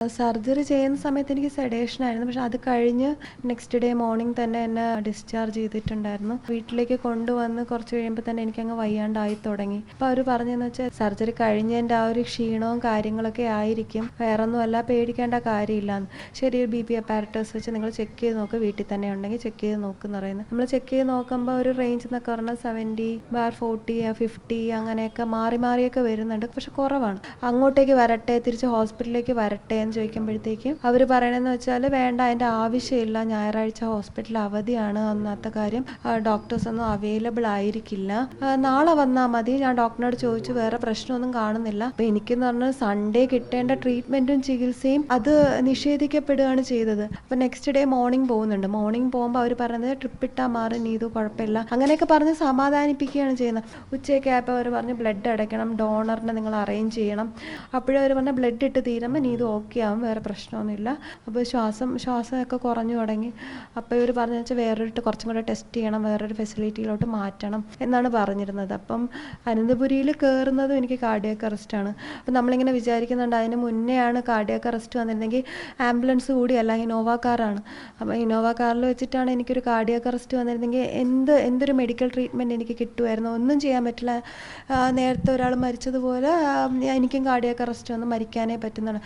Surgery ചെയ്യുന്ന സമയത്ത് എനിക്ക് സെഡേഷൻ ആയിരുന്നു. പക്ഷെ അത് കഴിഞ്ഞ് നെക്സ്റ്റ് ഡേ മോർണിംഗ് തന്നെ എന്നെ ഡിസ്ചാർജ് ചെയ്തിട്ടുണ്ടായിരുന്നു. വീട്ടിലേക്ക് കൊണ്ടുവന്ന് കുറച്ച് കഴിയുമ്പോൾ തന്നെ എനിക്കങ്ങ് വയ്യാണ്ടായി തുടങ്ങി. അപ്പോൾ അവർ പറഞ്ഞതെന്ന് വെച്ചാൽ സർജറി കഴിഞ്ഞതിൻ്റെ ആ ഒരു ക്ഷീണവും കാര്യങ്ങളൊക്കെ ആയിരിക്കും, വേറൊന്നുമല്ല, പേടിക്കേണ്ട കാര്യമില്ലാന്ന്. ശരി, BP അപ്പാരറ്റസ് വെച്ച് നിങ്ങൾ ചെക്ക് ചെയ്ത് നോക്ക്, വീട്ടിൽ തന്നെ ഉണ്ടെങ്കിൽ ചെക്ക് ചെയ്ത് നോക്കുമെന്ന് പറയുന്നത്. നമ്മൾ ചെക്ക് ചെയ്ത് നോക്കുമ്പോൾ ഒരു റേഞ്ച് എന്നൊക്കെ പറഞ്ഞാൽ 70/40 50 അങ്ങനെയൊക്കെ മാറി മാറിയൊക്കെ വരുന്നുണ്ട്. പക്ഷെ കുറവാണ്. അങ്ങോട്ടേക്ക് വരട്ടെ, തിരിച്ച് ഹോസ്പിറ്റലിലേക്ക് വരട്ടെ എന്ന് ചോദിക്കുമ്പോഴത്തേക്കും അവർ പറയണമെന്ന് വെച്ചാൽ വേണ്ട, അതിൻ്റെ ആവശ്യമില്ല, ഞായറാഴ്ച ഹോസ്പിറ്റൽ അവധിയാണ്, അന്നത്തെ കാര്യം ഡോക്ടേഴ്സ് ഒന്നും അവൈലബിൾ ആയിരിക്കില്ല, നാളെ വന്നാൽ മതി. ഞാൻ ഡോക്ടറിനോട് ചോദിച്ചു, വേറെ പ്രശ്നമൊന്നും കാണുന്നില്ല. അപ്പം എനിക്കെന്ന് പറഞ്ഞാൽ സൺഡേ കിട്ടേണ്ട ട്രീറ്റ്മെൻറ്റും ചികിത്സയും അത് നിഷേധിക്കപ്പെടുകയാണ് ചെയ്തത്. അപ്പം നെക്സ്റ്റ് ഡേ മോർണിംഗ് പോകുന്നുണ്ട്. മോർണിംഗ് പോകുമ്പോൾ അവർ പറയുന്നത് ട്രിപ്പ് ഇട്ടാൽ മാറി നീതു, കുഴപ്പമില്ല, അങ്ങനെയൊക്കെ പറഞ്ഞ് സമാധാനിപ്പിക്കുകയാണ് ചെയ്യുന്നത്. ഉച്ചയൊക്കെ ആയപ്പോൾ അവർ പറഞ്ഞ് ബ്ലഡ് അടയ്ക്കണം, ഡോണറിനെ നിങ്ങൾ അറേഞ്ച് ചെയ്യണം. അപ്പോഴും അവർ പറഞ്ഞ ബ്ലഡ് ഇട്ട് തീരുമ്പോൾ നീതു ഓക്കെ ആവും, വേറെ പ്രശ്നമൊന്നുമില്ല. അപ്പോൾ ശ്വാസമൊക്കെ കുറഞ്ഞു തുടങ്ങി. അപ്പോൾ ഇവർ പറഞ്ഞു വെച്ചാൽ കുറച്ചും കൂടെ ടെസ്റ്റ് ചെയ്യണം, വേറൊരു ഫെസിലിറ്റിയിലോട്ട് മാറ്റണം എന്നാണ് പറഞ്ഞിരുന്നത്. അപ്പം അനന്തപുരിയിൽ കയറുന്നതും എനിക്ക് കാർഡിയാക് അറസ്റ്റാണ്. അപ്പം നമ്മളിങ്ങനെ വിചാരിക്കുന്നുണ്ട് അതിന് മുന്നെയാണ് കാർഡിയാക് അറസ്റ്റ് വന്നിരുന്നെങ്കിൽ ആംബുലൻസ് കൂടിയല്ല, ഇനോവ കാറാണ്. അപ്പോൾ ഇനോവ കാറിൽ വെച്ചിട്ടാണ് എനിക്കൊരു കാർഡിയാക് അറസ്റ്റ് വന്നിരുന്നെങ്കിൽ എന്തൊരു മെഡിക്കൽ ട്രീറ്റ്മെൻറ്റ് എനിക്ക് കിട്ടുമായിരുന്നു. ഒന്നും ചെയ്യാൻ പറ്റില്ല. നേരത്തെ ഒരാൾ മരിച്ചതുപോലെ എനിക്കും കാർഡിയാക് അറസ്റ്റ് വന്ന് മരിക്കാനേ പറ്റുന്നതാണ്.